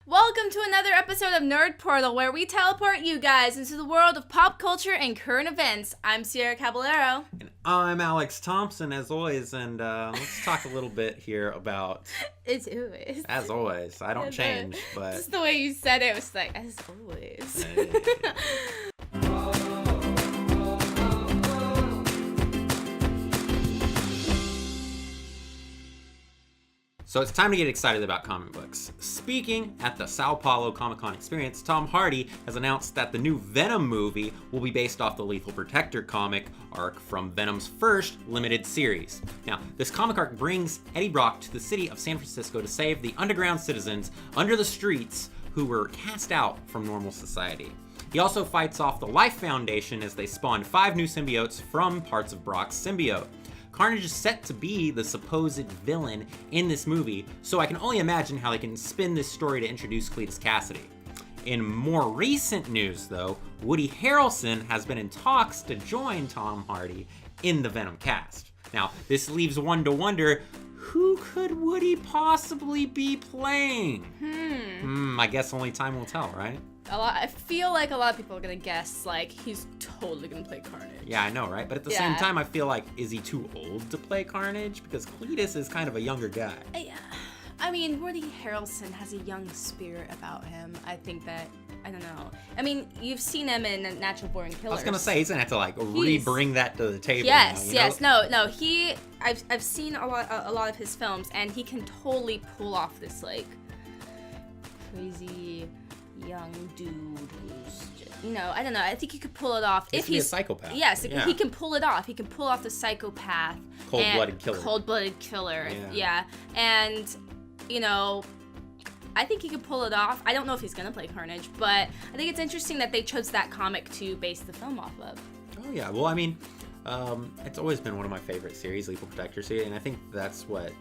Welcome to another episode of Nerd Portal, where we teleport you guys into the world of pop culture and current events. I'm Sierra Caballero. And I'm Alex Thompson, as always, and let's talk a little bit here about... As always. As always. I don't change, but... Just the way you said it was like, as always. Hey. So it's time to get excited about comic books. Speaking at the Sao Paulo Comic-Con experience, Tom Hardy has announced that the new Venom movie will be based off the Lethal Protector comic arc from Venom's first limited series. Now, this comic arc brings Eddie Brock to the city of San Francisco to save the underground citizens under the streets who were cast out from normal society. He also fights off the Life Foundation as they spawn 5 new symbiotes from parts of Brock's symbiote. Carnage is set to be the supposed villain in this movie, so I can only imagine how they can spin this story to introduce Cletus Cassidy. In more recent news, though, Woody Harrelson has been in talks to join Tom Hardy in the Venom cast. Now, this leaves one to wonder, who could Woody possibly be playing? I guess only time will tell, right? I feel like a lot of people are gonna guess, like, he's totally gonna play Carnage. Yeah, I know, right? But at the same time, I feel like, is he too old to play Carnage? Because Cletus is kind of a younger guy. I mean, Woody Harrelson has a young spirit about him. I think that, I don't know. I mean, you've seen him in Natural Born Killers. I was gonna say, he's gonna have to, like, re-bring that to the table. Yes, now, you know? No, I've seen a lot of his films, and he can totally pull off this, like, crazy young dude who's just, I don't know. I think he could pull it off. If he's a psychopath. Yes, yeah. He can pull it off. He can pull off the psychopath. Cold-blooded killer. Yeah. And, I think he could pull it off. I don't know if he's going to play Carnage, but I think it's interesting that they chose that comic to base the film off of. Oh, yeah. Well, I mean, it's always been one of my favorite series, Lethal Protector series, and I think that's what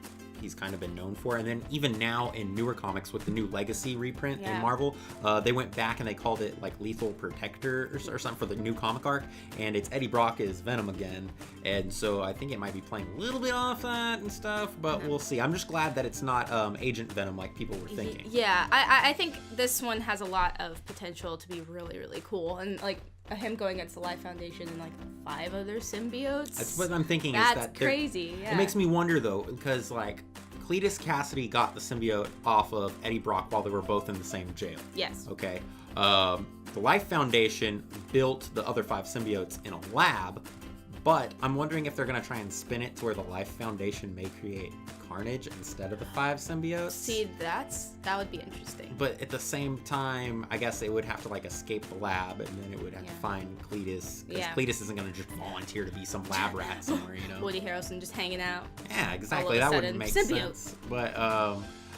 he's kind of been known for. And then even now in newer comics with the new Legacy reprint in Marvel, they went back and they called it like Lethal Protector or something for the new comic arc, and it's Eddie Brock as Venom again, and so I think it might be playing a little bit off that and stuff, but we'll see. I'm just glad that it's not Agent Venom like people were thinking. Yeah, I think this one has a lot of potential to be really, really cool, and like him going against the Life Foundation and like 5 other symbiotes. That's what I'm thinking. That's crazy. Yeah. It makes me wonder though, because like Cletus Cassidy got the symbiote off of Eddie Brock while they were both in the same jail. Yes. Okay. The Life Foundation built the other 5 symbiotes in a lab, but I'm wondering if they're gonna try and spin it to where the Life Foundation may create Carnage instead of the 5 symbiotes. See, that would be interesting. But at the same time, I guess they would have to like escape the lab, and then it would have to find Cletus, because Cletus isn't gonna just volunteer to be some lab rat somewhere, Woody Harrelson just hanging out. Yeah, exactly. That wouldn't make sense. But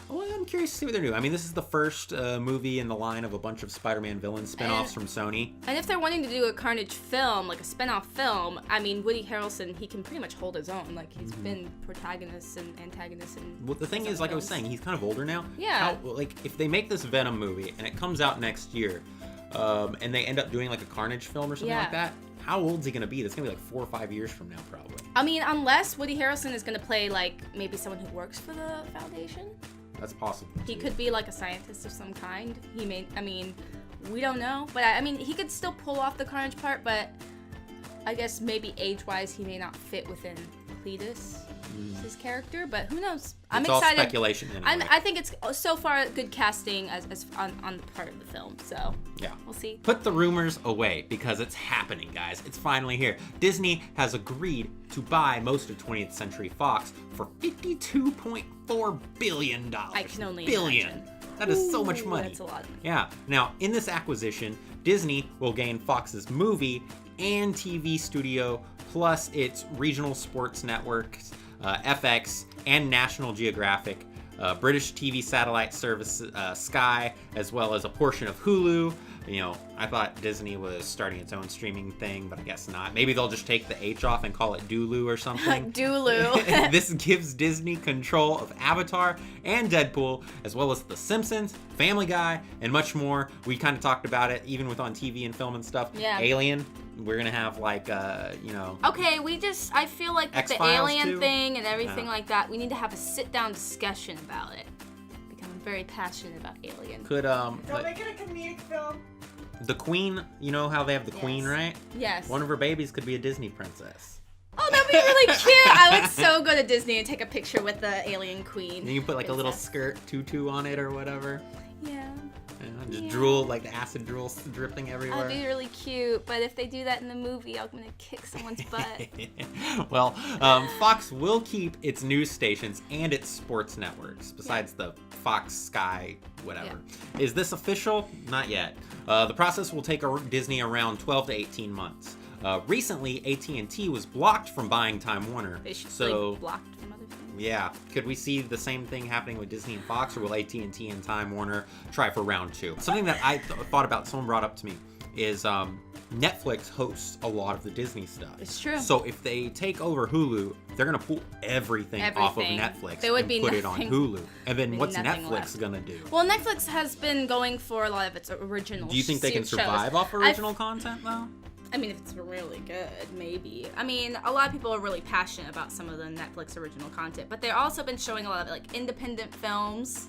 well, I'm curious to see what they're doing. I mean, this is the first movie in the line of a bunch of Spider-Man villain spin-offs from Sony. And if they're wanting to do a Carnage film, like a spin-off film, I mean, Woody Harrelson, he can pretty much hold his own. Like, he's been protagonist and antagonist. Well, the thing is, like I was saying, he's kind of older now. Yeah. If they make this Venom movie and it comes out next year, and they end up doing like a Carnage film or something like that, how old is he going to be? That's going to be like 4 or 5 years from now, probably. I mean, unless Woody Harrelson is going to play, like, maybe someone who works for the Foundation. That's possible. He could be like a scientist of some kind. We don't know. But I mean, he could still pull off the Carnage part, but I guess maybe age-wise he may not fit within Cletus, his character, but who knows? I'm excited. It's all speculation anyway. I think it's so far good casting as on the part of the film, so yeah, we'll see. Put the rumors away, because it's happening, guys. It's finally here. Disney has agreed to buy most of 20th Century Fox for $52.4 billion. I can only imagine. That is so much money. That's a lot of money. Yeah. Now, in this acquisition, Disney will gain Fox's movie and TV studio, plus its regional sports networks, FX, and National Geographic, British TV satellite service Sky, as well as a portion of Hulu. I thought Disney was starting its own streaming thing, but I guess not. Maybe they'll just take the H off and call it Dulu or something. Dulu. This gives Disney control of Avatar and Deadpool, as well as The Simpsons, Family Guy, and much more. We kind of talked about it, even with on TV and film and stuff. Yeah. Alien. We're gonna have like, Okay, I feel like with the Alien thing and everything like that, we need to have a sit-down discussion about it. Become very passionate about Alien. Could Don't make it a comedic film. the Queen? You know how they have the Queen, Yes. right? Yes. One of her babies could be a Disney princess. Oh, that'd be really cute. I would so go to Disney and take a picture with the alien queen. And you can put like a little princess. skirt tutu on it or whatever. Yeah. And just Yeah. drool, like the acid drool dripping everywhere. That'd be really cute, but if they do that in the movie, I'm gonna kick someone's butt. Well, Fox will keep its news stations and its sports networks, besides the Fox Sky, whatever. Is this official? Not yet. The process will take Disney around 12 to 18 months. Recently, AT&T was blocked from buying Time Warner. They should So, be blocked from other things. yeah, could we see the same thing happening with Disney and Fox, or will AT&T and Time Warner try for round 2? Something that I thought about, someone brought up to me, is Netflix hosts a lot of the Disney stuff. It's true. So if they take over Hulu, they're gonna pull everything off of Everything. Netflix There would and be put it on nothing- Hulu. And then be what's nothing Netflix left. gonna do? Well, Netflix has been going for a lot of its original. Do you think they can shows. survive off original content though? I mean, if it's really good, maybe. I mean, a lot of people are really passionate about some of the Netflix original content, but they've also been showing a lot of like independent films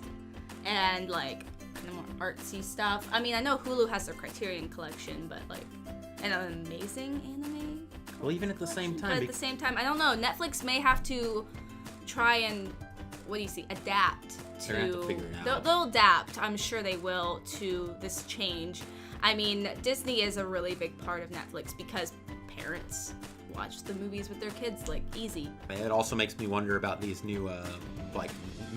and like kind of more artsy stuff. I mean, I know Hulu has their Criterion Collection, but like an amazing anime. Well, even at the same collection. time, But at the same time, I don't know. Netflix may have to try and adapt to. They're gonna have to figure it out. They'll adapt. I'm sure they will to this change. I mean, Disney is a really big part of Netflix because parents watch the movies with their kids like easy. it also makes me wonder about these new like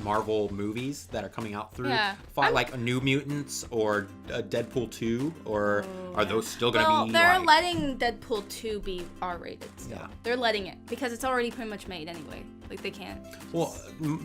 Marvel movies that are coming out through like New Mutants or Deadpool 2, or are those still gonna be they're like... letting Deadpool 2 be R-rated still. Yeah. They're letting it because it's already pretty much made anyway. Like they can't. Well,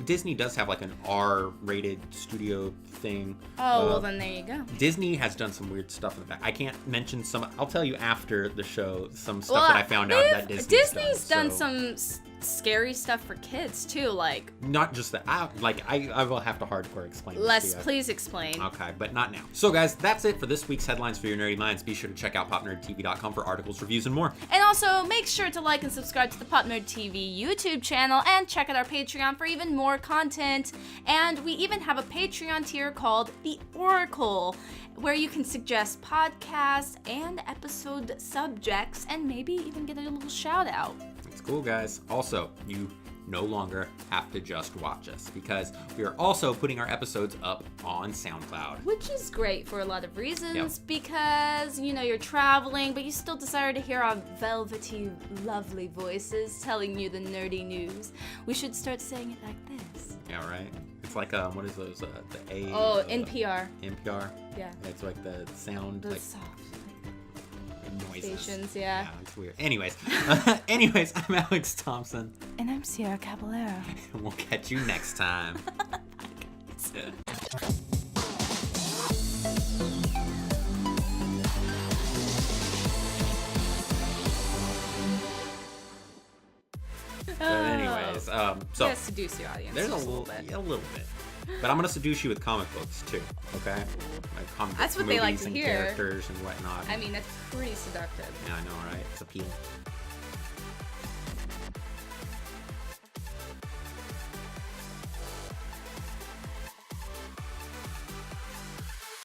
Disney does have like an R-rated studio thing. Oh, well then there you go. Disney has done some weird stuff in the back. I can't mention some. I'll tell you after the show some stuff that I found out that Disney's done some scary stuff for kids too, like. Not just that. I will have to hardcore explain. this to you. Please explain. Okay, but not now. So guys, that's it for this week's headlines for your nerdy minds. Be sure to check out PopNerdTV.com for articles, reviews, and more. And also make sure to like and subscribe to the PopNerdTV YouTube channel and check out our Patreon for even more content. And we even have a Patreon tier called The Oracle, where you can suggest podcasts and episode subjects and maybe even get a little shout out. It's cool, guys. Also, you no longer have to just watch us, because we are also putting our episodes up on SoundCloud. Which is great for a lot of reasons, Yep. because, you're traveling, but you still desire to hear our velvety, lovely voices telling you the nerdy news. We should start saying it like this. Yeah, right? It's like, what is those, the A... NPR. NPR? Yeah. It's like the sound, The like, soft noises. stations, yeah. It's weird. Anyways, I'm Alex Thompson, And I'm Cierra Caballero. and we'll catch you next time. But anyways, so You gotta seduce your audience. there's just a little bit. but I'm gonna seduce you with comic books too, okay? Like comic That's books, what they like movies, to and hear. characters and whatnot. I mean, that's pretty seductive. Yeah, I know, right? It's appealing.